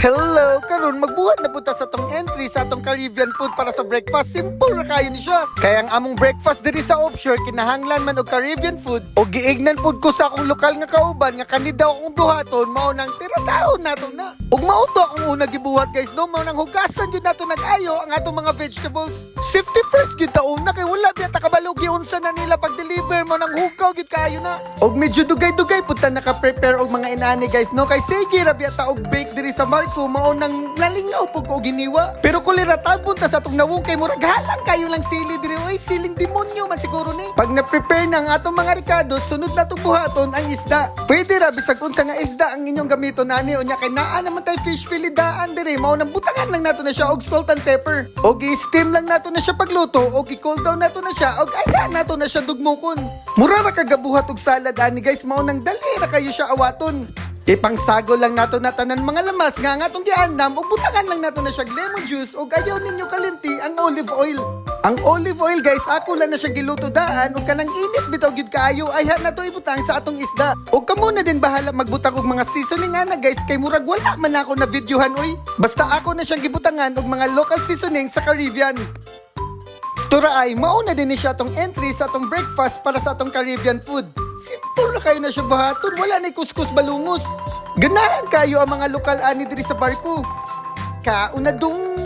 Hello! Karon magbuhat na punta sa tong entry sa atong Caribbean food para sa breakfast. Simple ra kayo ni siya. Kaya ang among breakfast diri sa offshore kinahanglan man og Caribbean food o giignan pud ko sa akong lokal nga kauban nga kanida akong buhaton mao nang tiradahon nato na. Ug mao to akong una gibuhat guys no mao nang hugasan gyud nato nag-ayo ang atong mga vegetables. Safety first gyud ta una kay wala biya ta kabalo giunsa na nila pag-deliver mo nang hugaw gyud kayo na. Og medyo dugay-dugay pud ta naka-prepare og mga inani guys no kay sige ra biya ta og bake diri sa Marco mao nang nalingaw pug ko giniwa. Pero kulira tabon ta sa atong nawong kay murag halang kayo lang sili diri oy siling demonyo man siguro ni. Pag na-prepare na ang atong mga ricado sunod na tong buhaton ang isda. Pwede ra bisag unsa nga isda ang inyong gamiton ani unya kay naa naman tay fish fillet daan diri mao nang butangan lang nato na siya og salt and pepper. Og i-steam lang nato na siya pagluto og i-cool down nato na siya og ayan nato na siya dugmukon. Mura ra kagabuhat og salad ani guys mao nang dali ra kayo siya awaton. Ipangsago lang nato na tanan mga lamas nga nga atong giandam ug butangan lang nato na siya lemon juice ug ayaw ninyo kalimti ang olive oil. Ang olive oil guys ako lang na siya giluto daan ug kanang init bitaw gyud kaayo ay na to ibutang sa atong isda. Ug kamo na din bahala magbutang og mga seasoning ana guys kay murag wala man ako na videohan oy. Basta ako na siyang gibutangan og mga local seasoning sa Caribbean. Tura ay mauna din ni siya atong entry sa atong breakfast para sa atong Caribbean food. Simple na kayo na siya bahaton, wala na kuskus balungos. Ganahan kayo ang mga lokal ani diri sa barko. Kauna dong